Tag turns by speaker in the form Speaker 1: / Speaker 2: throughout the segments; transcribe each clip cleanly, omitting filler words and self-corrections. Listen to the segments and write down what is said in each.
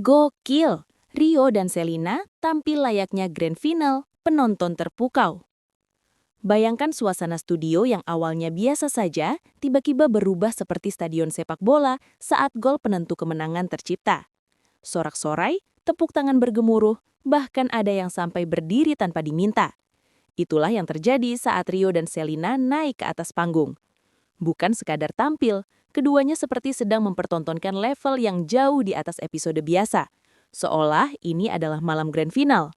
Speaker 1: Gokil! Rio dan Selina tampil layaknya grand final, penonton terpukau. Bayangkan suasana studio yang awalnya biasa saja, tiba-tiba berubah seperti stadion sepak bola saat gol penentu kemenangan tercipta. Sorak-sorai, tepuk tangan bergemuruh, bahkan ada yang sampai berdiri tanpa diminta. Itulah yang terjadi saat Rio dan Selina naik ke atas panggung. Bukan sekadar tampil, keduanya seperti sedang mempertontonkan level yang jauh di atas episode biasa. Seolah ini adalah malam grand final.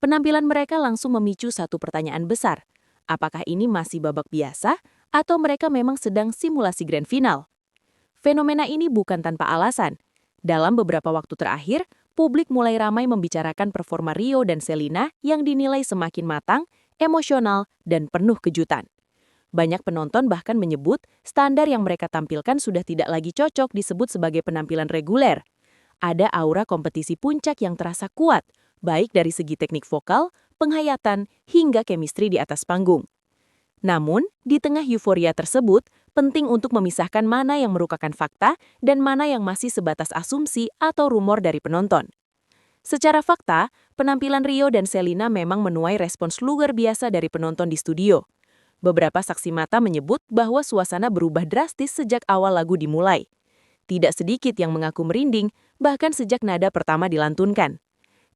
Speaker 1: Penampilan mereka langsung memicu satu pertanyaan besar. Apakah ini masih babak biasa, atau mereka memang sedang simulasi grand final? Fenomena ini bukan tanpa alasan. Dalam beberapa waktu terakhir, publik mulai ramai membicarakan performa Rio dan Selina yang dinilai semakin matang, emosional, dan penuh kejutan. Banyak penonton bahkan menyebut standar yang mereka tampilkan sudah tidak lagi cocok disebut sebagai penampilan reguler. Ada aura kompetisi puncak yang terasa kuat, baik dari segi teknik vokal, penghayatan, hingga chemistry di atas panggung. Namun, di tengah euforia tersebut, penting untuk memisahkan mana yang merupakan fakta dan mana yang masih sebatas asumsi atau rumor dari penonton. Secara fakta, penampilan Rio dan Selina memang menuai respons luar biasa dari penonton di studio. Beberapa saksi mata menyebut bahwa suasana berubah drastis sejak awal lagu dimulai. Tidak sedikit yang mengaku merinding, bahkan sejak nada pertama dilantunkan.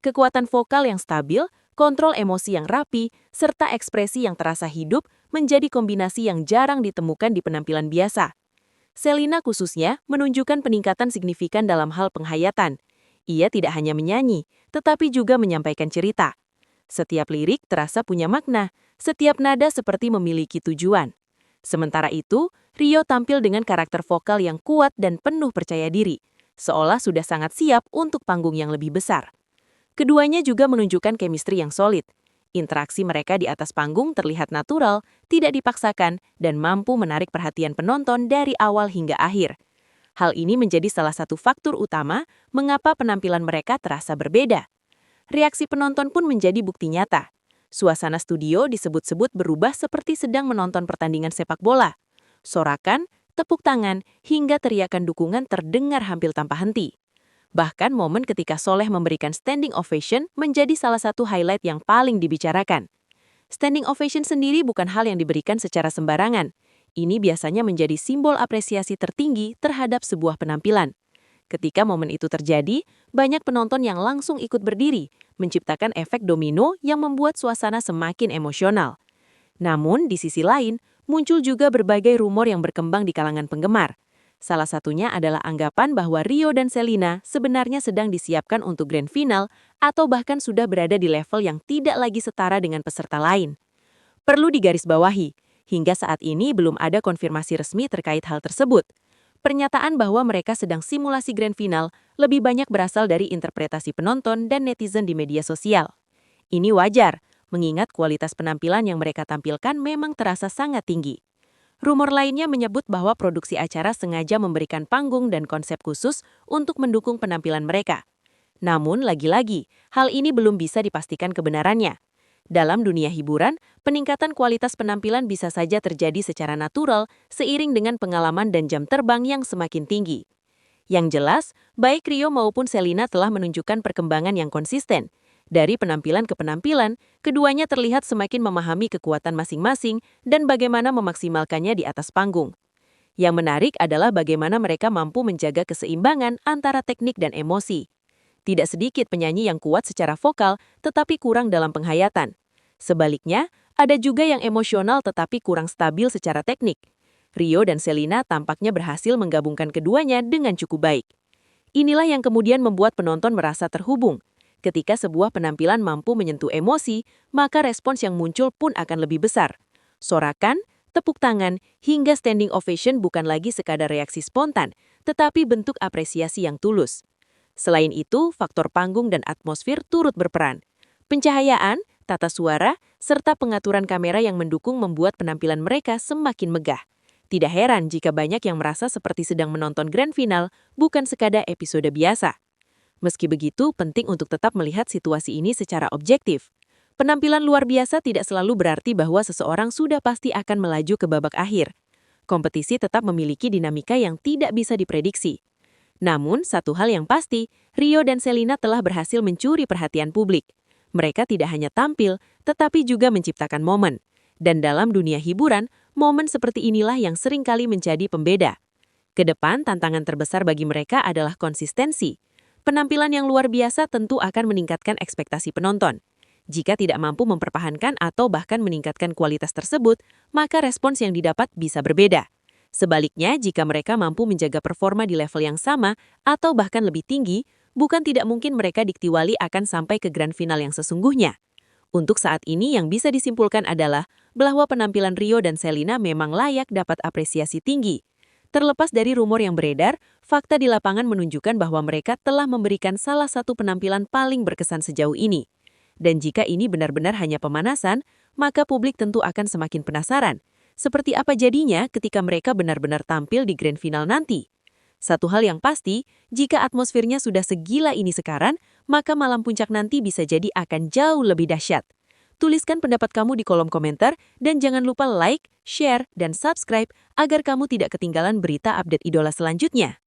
Speaker 1: Kekuatan vokal yang stabil, kontrol emosi yang rapi, serta ekspresi yang terasa hidup menjadi kombinasi yang jarang ditemukan di penampilan biasa. Selina khususnya menunjukkan peningkatan signifikan dalam hal penghayatan. Ia tidak hanya menyanyi, tetapi juga menyampaikan cerita. Setiap lirik terasa punya makna, setiap nada seperti memiliki tujuan. Sementara itu, Rio tampil dengan karakter vokal yang kuat dan penuh percaya diri, seolah sudah sangat siap untuk panggung yang lebih besar. Keduanya juga menunjukkan chemistry yang solid. Interaksi mereka di atas panggung terlihat natural, tidak dipaksakan, dan mampu menarik perhatian penonton dari awal hingga akhir. Hal ini menjadi salah satu faktor utama mengapa penampilan mereka terasa berbeda. Reaksi penonton pun menjadi bukti nyata. Suasana studio disebut-sebut berubah seperti sedang menonton pertandingan sepak bola. Sorakan, tepuk tangan, hingga teriakan dukungan terdengar hampir tanpa henti. Bahkan momen ketika Soleh memberikan standing ovation menjadi salah satu highlight yang paling dibicarakan. Standing ovation sendiri bukan hal yang diberikan secara sembarangan. Ini biasanya menjadi simbol apresiasi tertinggi terhadap sebuah penampilan. Ketika momen itu terjadi, banyak penonton yang langsung ikut berdiri, menciptakan efek domino yang membuat suasana semakin emosional. Namun, di sisi lain, muncul juga berbagai rumor yang berkembang di kalangan penggemar. Salah satunya adalah anggapan bahwa Rio dan Selina sebenarnya sedang disiapkan untuk grand final atau bahkan sudah berada di level yang tidak lagi setara dengan peserta lain. Perlu digarisbawahi, hingga saat ini belum ada konfirmasi resmi terkait hal tersebut. Pernyataan bahwa mereka sedang simulasi grand final lebih banyak berasal dari interpretasi penonton dan netizen di media sosial. Ini wajar, mengingat kualitas penampilan yang mereka tampilkan memang terasa sangat tinggi. Rumor lainnya menyebut bahwa produksi acara sengaja memberikan panggung dan konsep khusus untuk mendukung penampilan mereka. Namun, lagi-lagi, hal ini belum bisa dipastikan kebenarannya. Dalam dunia hiburan, peningkatan kualitas penampilan bisa saja terjadi secara natural seiring dengan pengalaman dan jam terbang yang semakin tinggi. Yang jelas, baik Rio maupun Selina telah menunjukkan perkembangan yang konsisten. Dari penampilan ke penampilan, keduanya terlihat semakin memahami kekuatan masing-masing dan bagaimana memaksimalkannya di atas panggung. Yang menarik adalah bagaimana mereka mampu menjaga keseimbangan antara teknik dan emosi. Tidak sedikit penyanyi yang kuat secara vokal tetapi kurang dalam penghayatan. Sebaliknya, ada juga yang emosional tetapi kurang stabil secara teknik. Rio dan Selina tampaknya berhasil menggabungkan keduanya dengan cukup baik. Inilah yang kemudian membuat penonton merasa terhubung. Ketika sebuah penampilan mampu menyentuh emosi, maka respons yang muncul pun akan lebih besar. Sorakan, tepuk tangan, hingga standing ovation bukan lagi sekadar reaksi spontan, tetapi bentuk apresiasi yang tulus. Selain itu, faktor panggung dan atmosfer turut berperan. Pencahayaan, tata suara, serta pengaturan kamera yang mendukung membuat penampilan mereka semakin megah. Tidak heran jika banyak yang merasa seperti sedang menonton grand final, bukan sekadar episode biasa. Meski begitu, penting untuk tetap melihat situasi ini secara objektif. Penampilan luar biasa tidak selalu berarti bahwa seseorang sudah pasti akan melaju ke babak akhir. Kompetisi tetap memiliki dinamika yang tidak bisa diprediksi. Namun, satu hal yang pasti, Rio dan Selena telah berhasil mencuri perhatian publik. Mereka tidak hanya tampil, tetapi juga menciptakan momen. Dan dalam dunia hiburan, momen seperti inilah yang seringkali menjadi pembeda. Kedepan, tantangan terbesar bagi mereka adalah konsistensi. Penampilan yang luar biasa tentu akan meningkatkan ekspektasi penonton. Jika tidak mampu mempertahankan atau bahkan meningkatkan kualitas tersebut, maka respons yang didapat bisa berbeda. Sebaliknya, jika mereka mampu menjaga performa di level yang sama atau bahkan lebih tinggi, bukan tidak mungkin mereka diktiwali akan sampai ke grand final yang sesungguhnya. Untuk saat ini yang bisa disimpulkan adalah bahwa penampilan Rio dan Selena memang layak dapat apresiasi tinggi. Terlepas dari rumor yang beredar, fakta di lapangan menunjukkan bahwa mereka telah memberikan salah satu penampilan paling berkesan sejauh ini. Dan jika ini benar-benar hanya pemanasan, maka publik tentu akan semakin penasaran. Seperti apa jadinya ketika mereka benar-benar tampil di grand final nanti? Satu hal yang pasti, jika atmosfernya sudah segila ini sekarang, maka malam puncak nanti bisa jadi akan jauh lebih dahsyat. Tuliskan pendapat kamu di kolom komentar dan jangan lupa like, share, dan subscribe agar kamu tidak ketinggalan berita update idola selanjutnya.